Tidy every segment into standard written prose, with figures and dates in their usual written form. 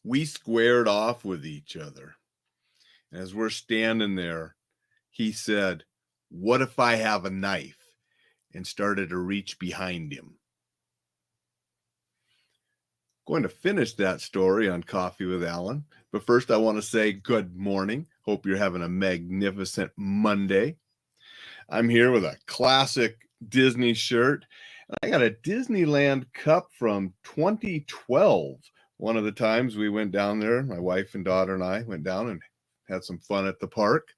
we squared off with each other. As we're standing there, he said, "What if I have a knife?" and started to reach behind him. Going to finish that story on Coffee with Alain. But first, I want to say good morning. Hope you're having a magnificent Monday. I'm here with a classic Disney shirt. I got a Disneyland cup from 2012. One of the times we went down there, my wife and daughter and I went down and had some fun at the park.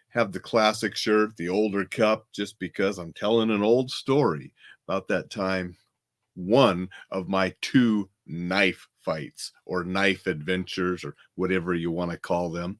Have the classic shirt, the older cup, just because I'm telling an old story about that time. One of my two knife fights or knife adventures or whatever you want to call them.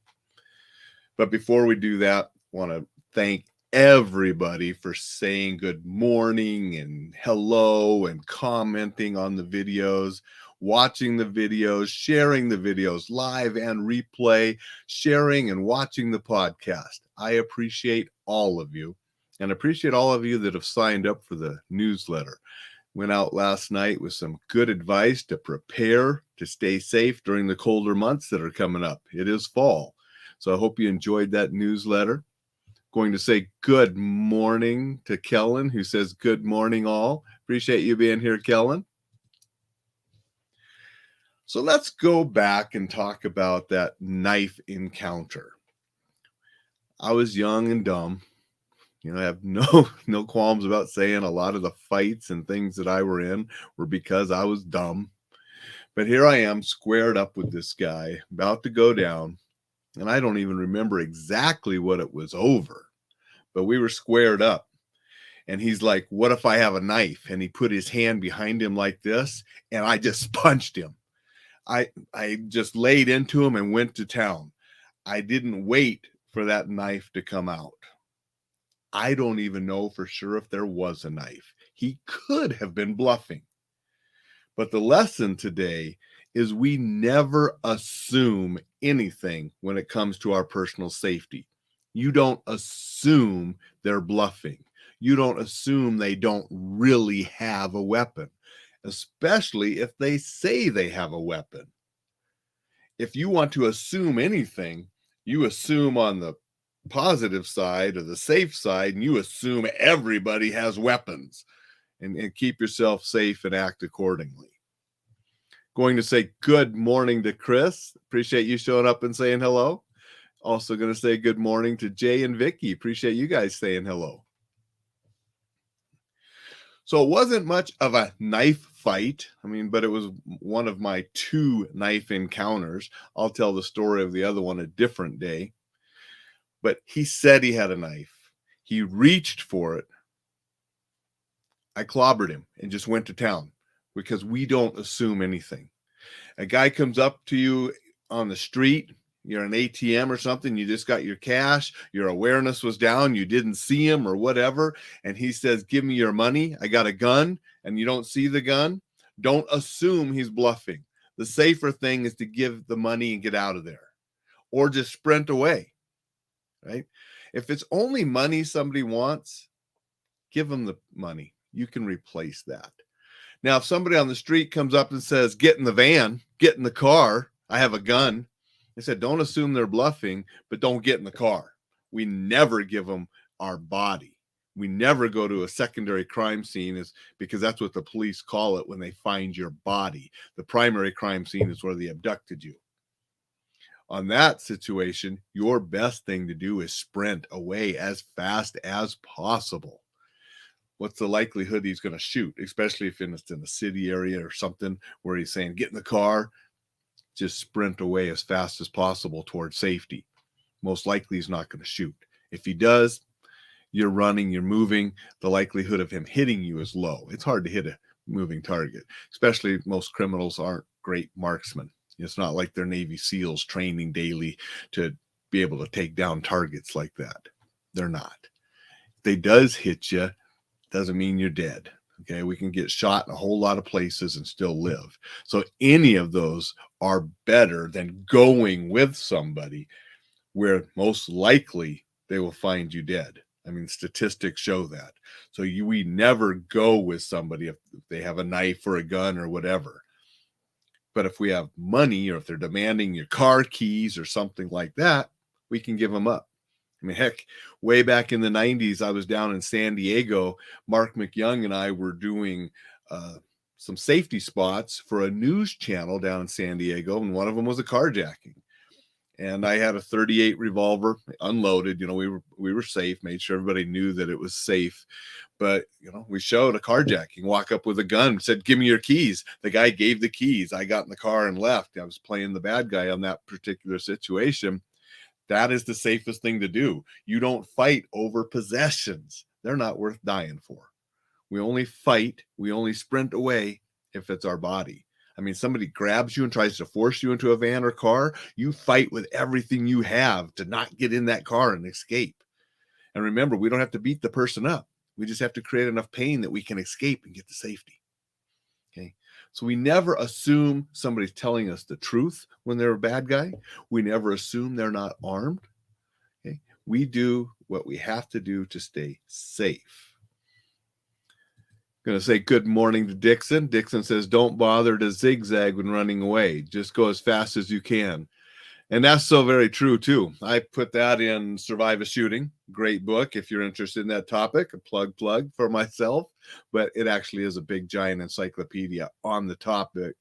But before we do that, I want to thank everybody for saying good morning and hello and commenting on the videos, watching the videos, sharing the videos live and replay, sharing and watching the podcast. I appreciate all of you and appreciate all of you that have signed up for the newsletter. Went out last night with some good advice to prepare to stay safe during the colder months that are coming up. It is fall. So I hope you enjoyed that newsletter. Going to say good morning to Kellen, who says good morning all. Appreciate you being here, Kellen. So let's go back and talk about that knife encounter. I was young and dumb. I have no qualms about saying a lot of the fights and things that I were in were because I was dumb. But here I am squared up with this guy about to go down. And I don't even remember exactly what it was over, but we were squared up. And he's like, "What if I have a knife?" And he put his hand behind him like this, and I just punched him. I just laid into him and went to town. I didn't wait for that knife to come out. I don't even know for sure if there was a knife. He could have been bluffing. But the lesson today is we never assume anything when it comes to our personal safety. You don't assume they're bluffing. You don't assume they don't really have a weapon, especially if they say they have a weapon. If you want to assume anything, you assume on the positive side or the safe side, and you assume everybody has weapons and keep yourself safe and act accordingly. Going to say good morning to Chris. Appreciate you showing up and saying hello. Also going to say good morning to Jay and Vicky. Appreciate you guys saying hello. So it wasn't much of a knife fight. But it was one of my two knife encounters. I'll tell the story of the other one a different day. But he said he had a knife. He reached for it. I clobbered him and just went to town because we don't assume anything. A guy comes up to you on the street, you're an ATM or something, you just got your cash, your awareness was down, you didn't see him or whatever, and he says, "Give me your money, I got a gun," and you don't see the gun. Don't assume he's bluffing. The safer thing is to give the money and get out of there or just sprint away. Right? If it's only money somebody wants, give them the money. You can replace that. Now, if somebody on the street comes up and says, "Get in the van, get in the car, I have a gun," I said, don't assume they're bluffing, but don't get in the car. We never give them our body. We never go to a secondary crime scene because that's what the police call it when they find your body. The primary crime scene is where they abducted you. On that situation, your best thing to do is sprint away as fast as possible. What's the likelihood he's going to shoot, especially if it's in a city area or something where he's saying, "Get in the car"? Just sprint away as fast as possible towards safety. Most likely he's not going to shoot. If he does, you're running, you're moving. The likelihood of him hitting you is low. It's hard to hit a moving target, especially most criminals aren't great marksmen. It's not like they're Navy SEALs training daily to be able to take down targets like that. They're not. If they does hit you, doesn't mean you're dead. Okay, we can get shot in a whole lot of places and still live. So any of those are better than going with somebody where most likely they will find you dead. Statistics show that. So we never go with somebody if they have a knife or a gun or whatever. But if we have money, or if they're demanding your car keys or something like that, we can give them up. I mean, heck, way back in the 90s, I was down in San Diego. Mark McYoung and I were doing some safety spots for a news channel down in San Diego, and one of them was a carjacking. And I had a 38 revolver, unloaded. We were safe, made sure everybody knew that it was safe. But we showed a carjacking, walk up with a gun, said, "Give me your keys." The guy gave the keys. I got in the car and left. I was playing the bad guy on that particular situation. That is the safest thing to do. You don't fight over possessions. They're not worth dying for. We only fight, we only sprint away if it's our body. I mean, somebody grabs you and tries to force you into a van or car, you fight with everything you have to not get in that car and escape. And remember, we don't have to beat the person up. We just have to create enough pain that we can escape and get to safety. Okay. So we never assume somebody's telling us the truth when they're a bad guy. We never assume they're not armed. Okay. We do what we have to do to stay safe. Going to say good morning to Dixon. Dixon says, don't bother to zigzag when running away. Just go as fast as you can. And that's so very true, too. I put that in Survive a Shooting. Great book if you're interested in that topic. A plug for myself. But it actually is a big, giant encyclopedia on the topic.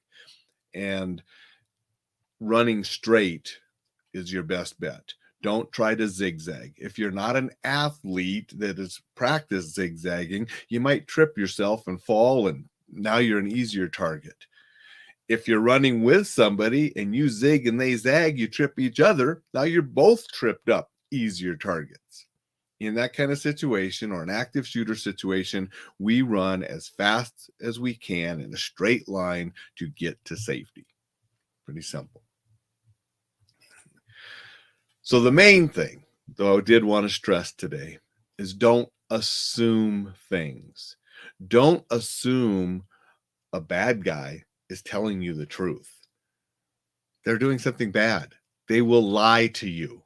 And running straight is your best bet. Don't try to zigzag. If you're not an athlete that has practiced zigzagging, you might trip yourself and fall, and now you're an easier target. If you're running with somebody and you zig and they zag, you trip each other, now you're both tripped up, easier targets. In that kind of situation, or an active shooter situation, we run as fast as we can in a straight line to get to safety. Pretty simple. So the main thing, though, I did want to stress today is don't assume things. Don't assume a bad guy is telling you the truth. They're doing something bad. They will lie to you.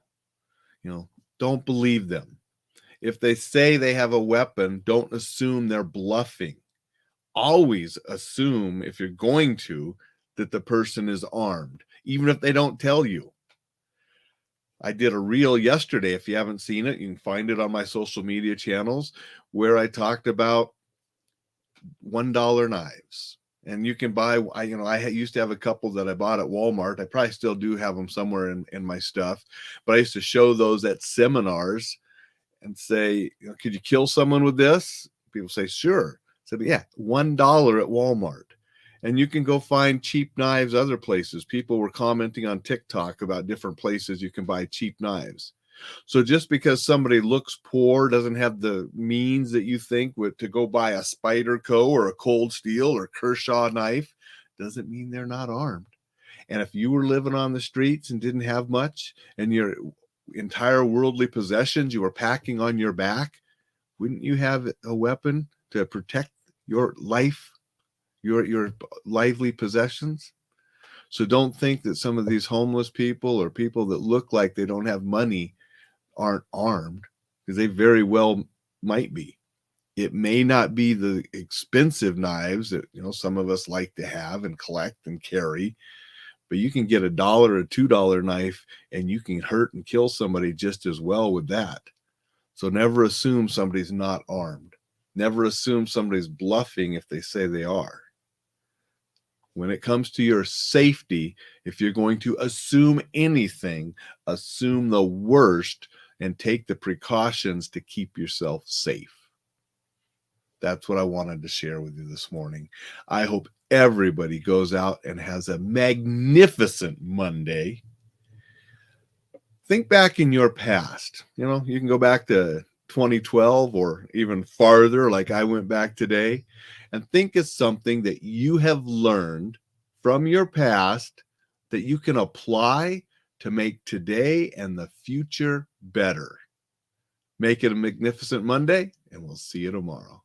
Don't believe them. If they say they have a weapon, don't assume they're bluffing. Always assume, if you're going to, that the person is armed, even if they don't tell you. I did a reel yesterday. If you haven't seen it, you can find it on my social media channels, where I talked about $1 knives. And you can buy, I used to have a couple that I bought at Walmart. I probably still do have them somewhere in my stuff, but I used to show those at seminars and say, could you kill someone with this? People say, sure. So yeah, $1 at Walmart. And you can go find cheap knives other places. People were commenting on TikTok about different places you can buy cheap knives. So just because somebody looks poor, doesn't have the means that you think to go buy a Spyderco or a Cold Steel or Kershaw knife, doesn't mean they're not armed. And if you were living on the streets and didn't have much, and your entire worldly possessions you were packing on your back, wouldn't you have a weapon to protect your life, your lively possessions? So don't think that some of these homeless people or people that look like they don't have money aren't armed, because they very well might be. It may not be the expensive knives that some of us like to have and collect and carry, but you can get $1 or $2 knife and you can hurt and kill somebody just as well with that. So never assume somebody's not armed. Never assume somebody's bluffing if they say they are. When it comes to your safety, if you're going to assume anything, assume the worst and take the precautions to keep yourself safe. That's what I wanted to share with you this morning. I hope everybody goes out and has a magnificent Monday. Think back in your past. You can go back to 2012 or even farther, like I went back today, and think of something that you have learned from your past that you can apply to make today and the future better. Make it a magnificent Monday, and we'll see you tomorrow.